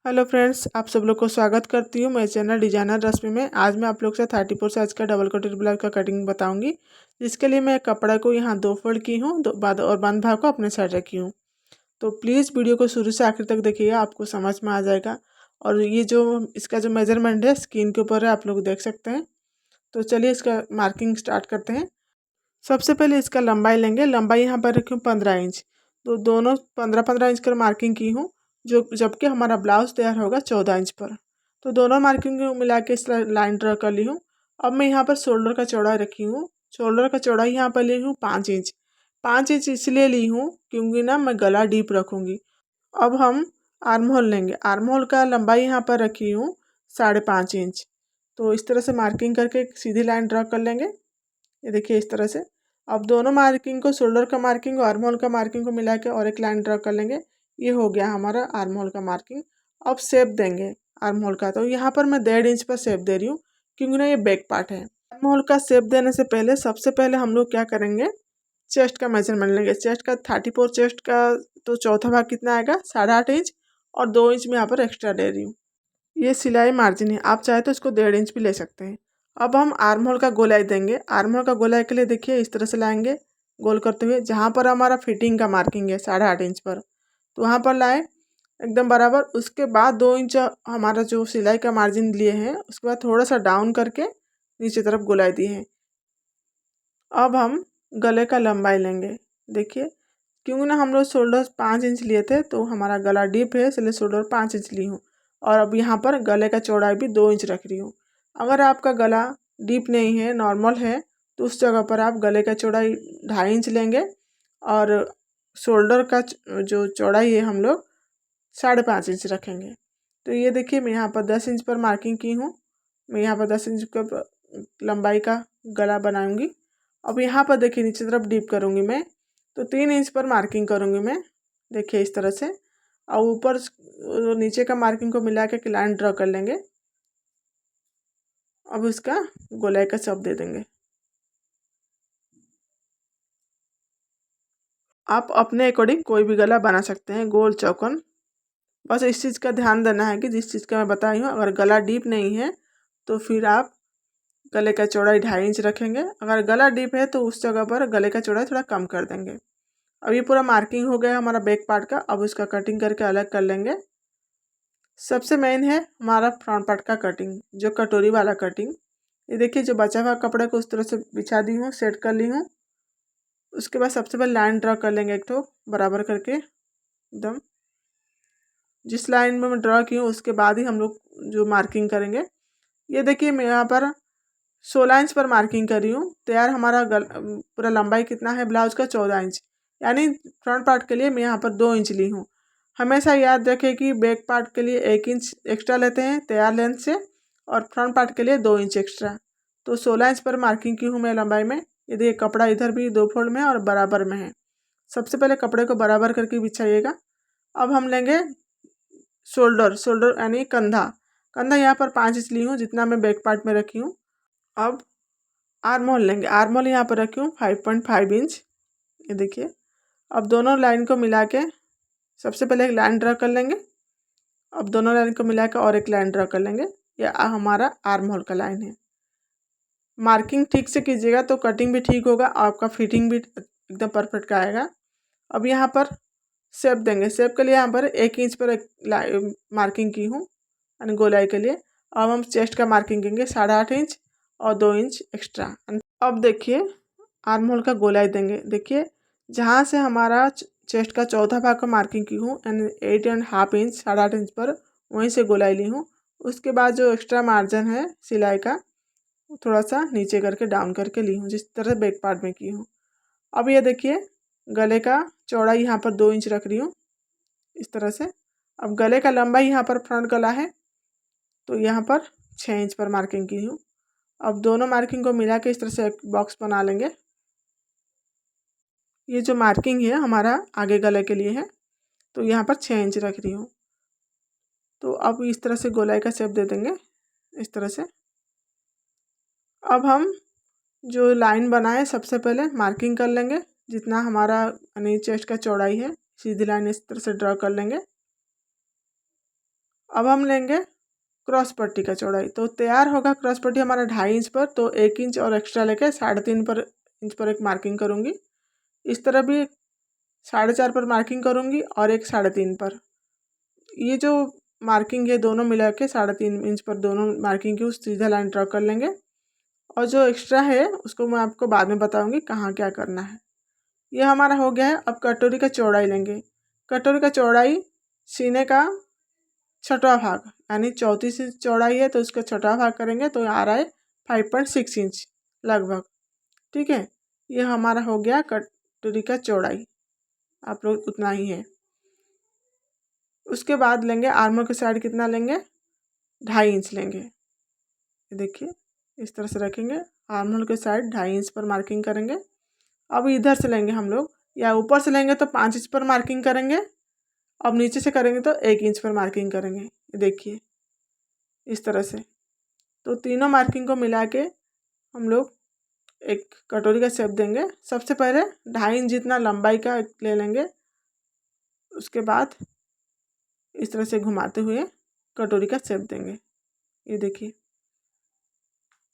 Hello friends, आप सब लोग को स्वागत करती हूँ मैं चैनल डिजाइनर रश्मि में। आज मैं आप लोग से 34 साइज का डबल कोटेड ब्लाउज का कटिंग बताऊंगी, जिसके लिए मैं कपड़ा को यहाँ 2 फोल्ड की हूँ, और बंद भाग को अपने साइड रखी हूँ। तो प्लीज़ वीडियो को शुरू से आखिर तक देखिएगा, आपको समझ में आ जाएगा। और ये जो इसका जो मेजरमेंट है स्क्रीन के ऊपर है, आप लोग देख सकते हैं। तो चलिए इसका मार्किंग स्टार्ट करते हैं। सबसे पहले इसका लंबाई लेंगे। लंबाई यहाँ पर रखी हूँ 15 इंच। तो दोनों 15-15 इंच कर मार्किंग की हूँ, जो जबकि हमारा ब्लाउज तैयार होगा 14 इंच पर। तो दोनों मार्किंग को मिला के इस लाइन ड्रा कर ली हूँ। अब मैं यहाँ पर शोल्डर का चौड़ाई रखी हूँ। शोल्डर का चौड़ाई यहाँ पर ली हूँ 5 इंच। 5 इंच इसलिए ली हूँ क्योंकि ना मैं गला डीप रखूँगी। अब हम आर्म होल लेंगे। आर्म होल का लंबाई यहाँ पर रखी हूँ 5.5 इंच। तो इस तरह से मार्किंग करके एक सीधी लाइन ड्रा कर लेंगे। ये देखिए इस तरह से। अब दोनों मार्किंग को, शोल्डर का मार्किंग और आर्म होल का मार्किंग को मिला के और एक लाइन ड्रा कर लेंगे। ये हो गया हमारा आर्म होल का मार्किंग। अब शेप देंगे आर्म होल का। तो यहाँ पर मैं 1.5 इंच पर शेप दे रही हूँ क्योंकि ना ये बैक पार्ट है। आर्म होल का शेप देने से पहले सबसे पहले हम लोग क्या करेंगे, चेस्ट का मेजरमेंट लेंगे। चेस्ट का 34 चेस्ट का तो चौथा भाग कितना आएगा, 8.5 इंच। और 2 इंच में यहाँ पर एक्स्ट्रा दे रही हूँ। ये सिलाई मार्जिन है, आप चाहे तो इसको 1.5 इंच भी ले सकते हैं। अब हम आर्म होल का गोलाई देंगे। आर्म होल का गोलाई के लिए देखिए इस तरह से लाएंगे गोल करते हुए। जहाँ पर हमारा फिटिंग का मार्किंग है 8.5 इंच पर, तो वहाँ पर लाए एकदम बराबर। उसके बाद 2 इंच हमारा जो सिलाई का मार्जिन लिए हैं, उसके बाद थोड़ा सा डाउन करके नीचे तरफ गोलाई दी है। अब हम गले का लंबाई लेंगे। देखिए क्योंकि ना हम लोग शोल्डर 5 इंच लिए थे, तो हमारा गला डीप है इसलिए शोल्डर 5 इंच ली हूँ। और अब यहाँ पर गले का चौड़ाई भी 2 इंच रख रही हूँ। अगर आपका गला डीप नहीं है, नॉर्मल है, तो उस जगह पर आप गले का चौड़ाई 2.5 इंच लेंगे। और शोल्डर का जो चौड़ाई है हम लोग 5.5 इंच रखेंगे। तो ये देखिए मैं यहाँ पर 10 इंच पर मार्किंग की हूँ। मैं यहाँ पर 10 इंच का लंबाई का गला बनाऊँगी। अब यहाँ पर देखिए नीचे तरफ डीप करूँगी मैं, तो 3 इंच पर मार्किंग करूँगी मैं। देखिए इस तरह से। और ऊपर नीचे का मार्किंग को मिला के लाइन ड्रा कर लेंगे। अब इसका गोलाई का शेप दे देंगे। आप अपने अकॉर्डिंग कोई भी गला बना सकते हैं, गोल चौकोन। बस इस चीज़ का ध्यान देना है कि जिस चीज़ का मैं बताई हूँ, अगर गला डीप नहीं है तो फिर आप गले का चौड़ाई 2.5 इंच रखेंगे। अगर गला डीप है तो उस जगह पर गले का चौड़ाई थोड़ा कम कर देंगे। अब ये पूरा मार्किंग हो गया हमारा बैक पार्ट का। अब इसका कटिंग करके अलग कर लेंगे। सबसे मेन है हमारा फ्रंट पार्ट का कटिंग, जो कटोरी वाला कटिंग। ये देखिए जो बचा हुआ कपड़े को उस तरह से बिछा दी हूँ, सेट कर ली हूँ। उसके बाद सबसे पहले लाइन ड्रा कर लेंगे एक तो बराबर करके एकदम। जिस लाइन में मैं ड्रा की हूँ उसके बाद ही हम लोग जो मार्किंग करेंगे। ये देखिए मैं यहाँ पर 16 इंच पर मार्किंग कर रही हूँ। तैयार हमारा पूरा लंबाई कितना है ब्लाउज का, 14 इंच। यानी फ्रंट पार्ट के लिए मैं यहाँ पर 2 इंच ली हूँ। हमेशा याद रखें कि बैक पार्ट के लिए 1 इंच एक्स्ट्रा लेते हैं तैयार लेंथ से, और फ्रंट पार्ट के लिए 2 इंच एक्स्ट्रा। तो 16 इंच पर मार्किंग की हूँ मैं लंबाई में। ये देखिए कपड़ा इधर भी 2 फोल्ड में है और बराबर में है। सबसे पहले कपड़े को बराबर करके बिछाइएगा। अब हम लेंगे शोल्डर। शोल्डर यानी कंधा। कंधा यहाँ पर 5 इंच ली हूँ, जितना मैं बैक पार्ट में रखी हूँ। अब आर्म होल लेंगे। आर्म होल यहाँ पर रखी हूँ 5.5 इंच। ये देखिए। अब दोनों लाइन को मिला के सबसे पहले एक लाइन ड्रा कर लेंगे। अब दोनों लाइन को मिला के और एक लाइन ड्रा कर लेंगे। यह हमारा आर्म होल का लाइन है। मार्किंग ठीक से कीजिएगा तो कटिंग भी ठीक होगा, आपका फिटिंग भी एकदम परफेक्ट आएगा। अब यहाँ पर शेप देंगे। शेप के लिए यहाँ पर 1 इंच पर एक मार्किंग की हूँ, यानी गोलाई के लिए। अब हम चेस्ट का मार्किंग करेंगे 8.5 इंच और 2 इंच एक्स्ट्रा। अब देखिए आर्म होल का गोलाई देंगे। देखिए जहाँ से हमारा चेस्ट का चौथा भाग का मार्किंग की हूँ, यानी 8.5 इंच 8.5 इंच पर वहीं से गोलाई ली हूँ। उसके बाद जो एक्स्ट्रा मार्जिन है सिलाई का, थोड़ा सा नीचे करके डाउन करके ली हूँ, जिस तरह बैक पार्ट में की हूँ। अब ये देखिए गले का चौड़ाई यहाँ पर 2 इंच रख रही हूँ इस तरह से। अब गले का लंबाई यहाँ पर फ्रंट गला है, तो यहाँ पर 6 इंच पर मार्किंग की हूँ। अब दोनों मार्किंग को मिला के इस तरह से एक बॉक्स बना लेंगे। ये जो मार्किंग है हमारा आगे गले के लिए है, तो यहाँ पर 6 इंच रख रही हूँ। तो अब इस तरह से गोलाई का शेप दे देंगे इस तरह से। अब हम जो लाइन बनाए सबसे पहले मार्किंग कर लेंगे। जितना हमारा यानी चेस्ट का चौड़ाई है, सीधी लाइन इस तरह से ड्रा कर लेंगे। अब हम लेंगे क्रॉस पट्टी का चौड़ाई। तो तैयार होगा क्रॉस पट्टी हमारा 2.5 इंच पर, तो 1 इंच और एक्स्ट्रा लेके 3.5 इंच पर एक मार्किंग करूँगी। इस तरह भी 4.5 पर मार्किंग करूँगी और एक 3.5 पर। ये जो मार्किंग है दोनों मिला के 3.5 इंच पर दोनों मार्किंग की उस सीधा लाइन ड्रॉ कर लेंगे। और जो एक्स्ट्रा है उसको मैं आपको बाद में बताऊँगी कहाँ क्या करना है। ये हमारा हो गया है। अब कटोरी का चौड़ाई लेंगे। कटोरी का चौड़ाई सीने का छठवां भाग, यानी 34 इंच चौड़ाई है तो उसका छठवां भाग करेंगे तो आ रहा है 5.6 इंच लगभग। ठीक है, ये हमारा हो गया कटोरी का चौड़ाई। आप लोग उतना ही है। उसके बाद लेंगे आर्मर के साइड कितना लेंगे, 2.5 इंच लेंगे। देखिए इस तरह से रखेंगे, आर्महोल के साइड 2.5 इंच पर मार्किंग करेंगे। अब इधर से लेंगे हम लोग, या ऊपर से लेंगे तो 5 इंच पर मार्किंग करेंगे। अब नीचे से करेंगे तो 1 इंच पर मार्किंग करेंगे। देखिए इस तरह से। तो तीनों मार्किंग को मिला के हम लोग एक कटोरी का शेप देंगे। सबसे पहले 2.5 इंच जितना लंबाई का ले लेंगे। उसके बाद इस तरह से घुमाते हुए कटोरी का शेप देंगे। ये देखिए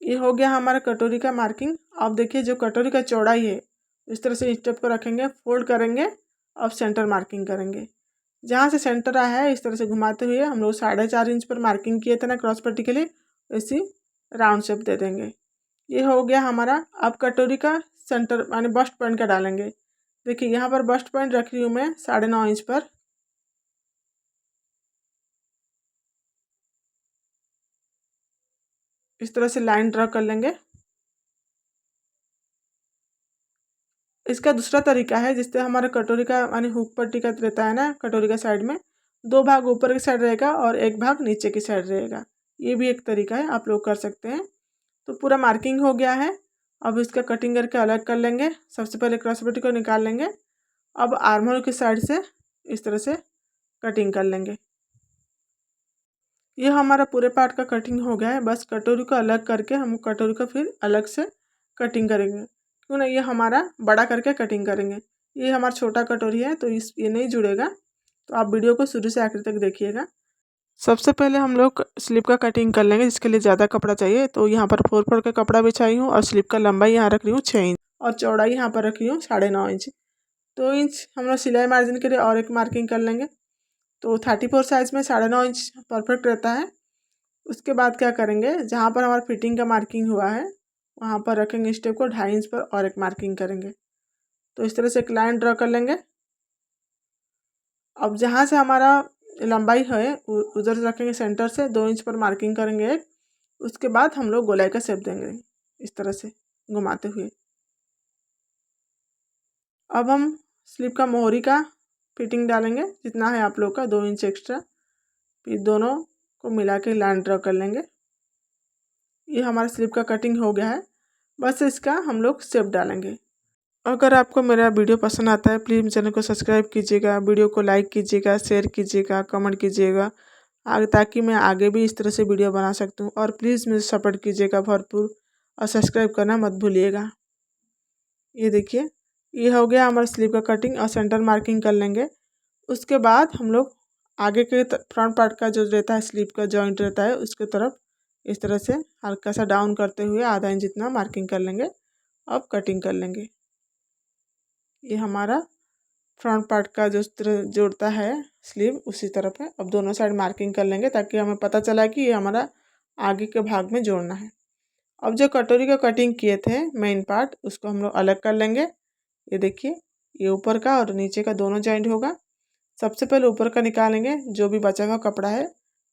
ये हो गया हमारा कटोरी का मार्किंग। अब देखिए जो कटोरी का चौड़ाई है इस तरह से स्टेप को रखेंगे, फोल्ड करेंगे, अब सेंटर मार्किंग करेंगे। जहाँ से सेंटर आया है इस तरह से घुमाते हुए हम लोग 4.5 इंच पर मार्किंग किए थे ना क्रॉस पट्टी के लिए, इसी राउंड शेप दे देंगे। ये हो गया हमारा। अब कटोरी का सेंटर यानी बस्ट पॉइंट का डालेंगे। देखिए यहाँ पर बस्ट पॉइंट रख रही हूँ मैं 9.5 इंच पर। इस तरह से लाइन ड्रा कर लेंगे। इसका दूसरा तरीका है जिससे हमारे कटोरी का यानी हुक पट्टी का रहता है ना, कटोरी का साइड में 2 भाग ऊपर की साइड रहेगा और 1 भाग नीचे की साइड रहेगा। ये भी एक तरीका है, आप लोग कर सकते हैं। तो पूरा मार्किंग हो गया है। अब इसका कटिंग करके अलग कर लेंगे। सबसे पहले क्रॉस पट्टी को निकाल लेंगे। अब आर्महोल की साइड से इस तरह से कटिंग कर लेंगे। ये हमारा पूरे पार्ट का कटिंग हो गया है। बस कटोरी को अलग करके हम कटोरी को फिर अलग से कटिंग करेंगे, क्यों ना ये हमारा बड़ा करके कटिंग करेंगे। ये हमारा छोटा कटोरी है तो ये नहीं जुड़ेगा। तो आप वीडियो को शुरू से आखिर तक देखिएगा। सबसे पहले हम लोग स्लिप का कटिंग कर लेंगे, जिसके लिए ज़्यादा कपड़ा चाहिए। तो यहाँ पर 4 का कपड़ा बिछाई हूँ और स्लिप का लंबाई यहाँ रख रही हूँ 6 इंच और चौड़ाई यहाँ पर रख रही हूँ 9.5 इंच। 2 इंच हम लोग सिलाई मार्जिन के लिए और एक मार्किंग कर लेंगे। तो 34 साइज़ में 9.5 इंच परफेक्ट रहता है। उसके बाद क्या करेंगे, जहाँ पर हमारा फिटिंग का मार्किंग हुआ है वहाँ पर रखेंगे स्टेप को 2.5 इंच पर और एक मार्किंग करेंगे। तो इस तरह से एक लाइन ड्रा कर लेंगे। अब जहाँ से हमारा लंबाई है उधर से रखेंगे सेंटर से 2 इंच पर मार्किंग करेंगे एक। उसके बाद हम लोग गोलाई का शेप देंगे इस तरह से घुमाते हुए। अब हम स्लिप का मोहरी का फिटिंग डालेंगे, जितना है आप लोग का 2 इंच एक्स्ट्रा। फिर दोनों को मिला के लाइन ड्रा कर लेंगे। ये हमारा स्लिप का कटिंग हो गया है। बस इसका हम लोग शेप डालेंगे। अगर आपको मेरा वीडियो पसंद आता है प्लीज़ चैनल को सब्सक्राइब कीजिएगा, वीडियो को लाइक कीजिएगा, शेयर कीजिएगा, कमेंट कीजिएगा ताकि मैं आगे भी इस तरह से वीडियो बना सकती हूँ। और प्लीज़ मुझे सपोर्ट कीजिएगा भरपूर और सब्सक्राइब करना मत भूलिएगा। ये देखिए ये हो गया हमारा स्लीव का कटिंग और सेंटर मार्किंग कर लेंगे। उसके बाद हम लोग आगे के फ्रंट पार्ट का जो रहता है स्लीव का जॉइंट रहता है उसके तरफ इस तरह से हल्का सा डाउन करते हुए आधा इंच जितना मार्किंग कर लेंगे। अब कटिंग कर लेंगे। ये हमारा फ्रंट पार्ट का जो तरह जोड़ता है स्लीव उसी तरफ है। अब दोनों साइड मार्किंग कर लेंगे ताकि हमें पता चला कि ये हमारा आगे के भाग में जोड़ना है। अब जो कटोरी का कटिंग किए थे मेन पार्ट उसको हम लोग अलग कर लेंगे। ये देखिए ये ऊपर का और नीचे का दोनों जॉइंट होगा। सबसे पहले ऊपर का निकालेंगे, जो भी बचा हुआ कपड़ा है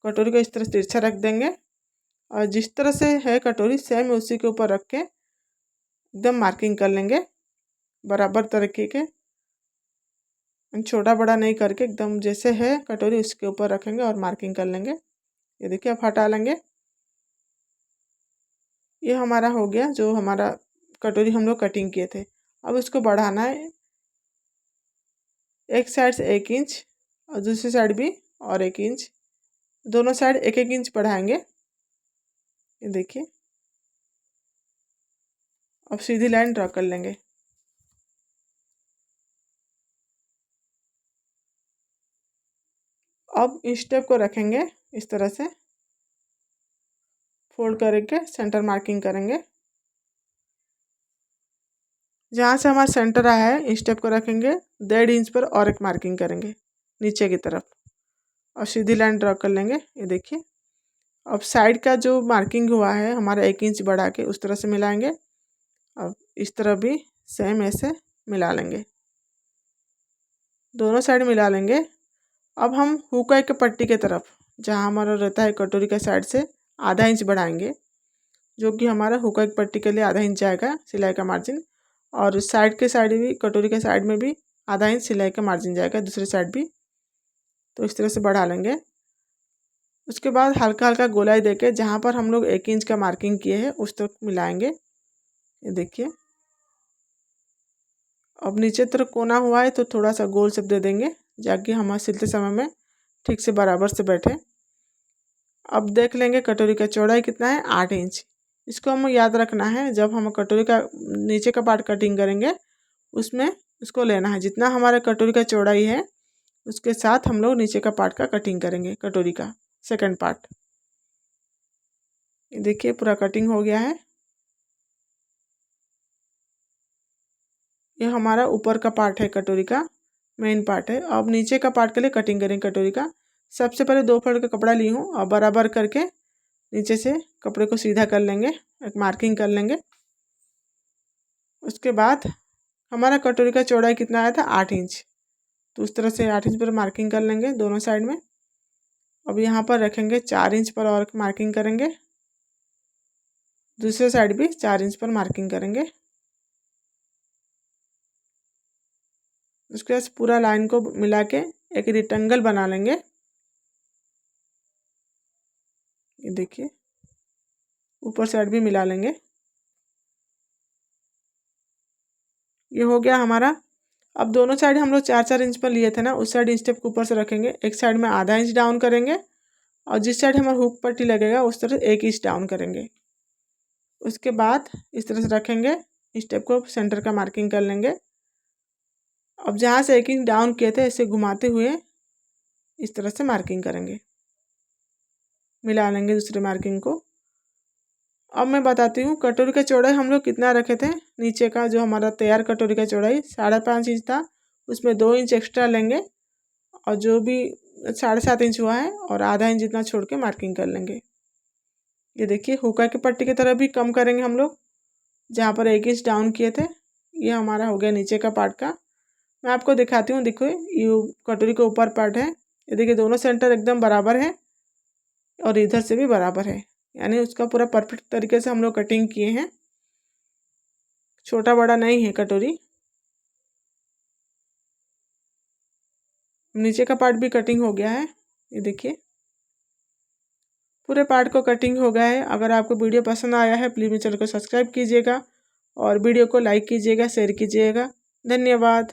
कटोरी को इस तरह तिरछा रख देंगे और जिस तरह से है कटोरी सेम उसी के ऊपर रख के एकदम मार्किंग कर लेंगे बराबर तरीके के। छोटा बड़ा नहीं करके एकदम जैसे है कटोरी उसके ऊपर रखेंगे और मार्किंग कर लेंगे। ये देखिए अब हटा लेंगे। ये हमारा हो गया जो हमारा कटोरी हम लोग कटिंग किए थे। अब इसको बढ़ाना है, एक साइड से 1 इंच और दूसरी साइड भी और 1 इंच, दोनों साइड 1-1 इंच बढ़ाएंगे। ये देखिए अब सीधी लाइन ड्रा कर लेंगे। अब इस स्टेप को रखेंगे इस तरह से फोल्ड करके सेंटर मार्किंग करेंगे। जहाँ से हमारा सेंटर आया है इस स्टेप को रखेंगे, 1.5 इंच पर और एक मार्किंग करेंगे नीचे की तरफ और सीधी लाइन ड्रॉ कर लेंगे। ये देखिए अब साइड का जो मार्किंग हुआ है हमारा 1 इंच बढ़ा के उस तरह से मिलाएंगे। अब इस तरह भी सेम ऐसे मिला लेंगे, दोनों साइड मिला लेंगे। अब हम हुक के पट्टी के तरफ जहाँ हमारा रहता है कटोरी के साइड से आधा इंच बढ़ाएंगे, जो कि हमारा हुक की पट्टी के लिए आधा इंच जाएगा सिलाई का मार्जिन, और साइड के साइड भी कटोरी के साइड में भी आधा इंच सिलाई का मार्जिन जाएगा दूसरी साइड भी। तो इस तरह से बढ़ा लेंगे। उसके बाद हल्का हल्का गोलाई देके जहाँ पर हम लोग 1 इंच का मार्किंग किए हैं उस तक मिलाएंगे। ये देखिए अब नीचे तरफ कोना हुआ है तो थोड़ा सा गोल शेप दे देंगे ताकि हमारे सिलते समय में ठीक से बराबर से बैठे। अब देख लेंगे कटोरी का चौड़ाई कितना है, 8 इंच। इसको हमें याद रखना है, जब हम कटोरी का नीचे का पार्ट कटिंग करेंगे उसमें इसको लेना है, जितना हमारा कटोरी का चौड़ाई है उसके साथ हम लोग नीचे का पार्ट का कटिंग करेंगे, कटोरी का सेकंड पार्ट। ये देखिए पूरा कटिंग हो गया है। ये हमारा ऊपर का पार्ट है, कटोरी का मेन पार्ट है। अब नीचे का पार्ट के लिए कटिंग करेंगे कटोरी का। सबसे पहले 2 फोल्ड का कपड़ा ली हूँ और बराबर करके नीचे से कपड़े को सीधा कर लेंगे, एक मार्किंग कर लेंगे। उसके बाद हमारा कटोरी का चौड़ाई कितना आया था, 8 इंच, तो उस तरह से 8 इंच पर मार्किंग कर लेंगे दोनों साइड में। अब यहाँ पर रखेंगे 4 इंच पर और मार्किंग करेंगे, दूसरे साइड भी 4 इंच पर मार्किंग करेंगे। उसके बाद पूरा लाइन को मिला के एक रेक्टेंगल बना लेंगे। ये देखिए ऊपर साइड भी मिला लेंगे। ये हो गया हमारा। अब दोनों साइड हम लोग 4-4 इंच पर लिए थे ना, उस साइड स्टेप को ऊपर से रखेंगे, एक साइड में आधा इंच डाउन करेंगे और जिस साइड हमारा हुक पट्टी लगेगा उस तरह 1 इंच डाउन करेंगे। उसके बाद इस तरह से रखेंगे, स्टेप को सेंटर का मार्किंग कर लेंगे। अब जहाँ से 1 इंच डाउन किए थे इसे घुमाते हुए इस तरह से मार्किंग करेंगे, मिला लेंगे दूसरे मार्किंग को। अब मैं बताती हूँ कटोरी का चौड़ाई हम लोग कितना रखे थे। नीचे का जो हमारा तैयार कटोरी का चौड़ाई 5.5 इंच था, उसमें 2 इंच एक्स्ट्रा लेंगे और जो भी 7.5 इंच हुआ है और आधा इंच जितना छोड़ के मार्किंग कर लेंगे। ये देखिए हुक्का की पट्टी की तरफ भी कम करेंगे हम लोग, जहाँ पर 1 इंच डाउन किए थे। ये हमारा हो गया नीचे का पार्ट का। मैं आपको दिखाती हूँ, देखो ये कटोरी का ऊपर पार्ट है। ये देखिए दोनों सेंटर एकदम बराबर है और इधर से भी बराबर है, यानी उसका पूरा परफेक्ट तरीके से हम लोग कटिंग किए हैं, छोटा बड़ा नहीं है कटोरी। नीचे का पार्ट भी कटिंग हो गया है। ये देखिए पूरे पार्ट को कटिंग हो गया है। अगर आपको वीडियो पसंद आया है प्लीज़ मेरे चैनल को सब्सक्राइब कीजिएगा और वीडियो को लाइक कीजिएगा, शेयर कीजिएगा। धन्यवाद।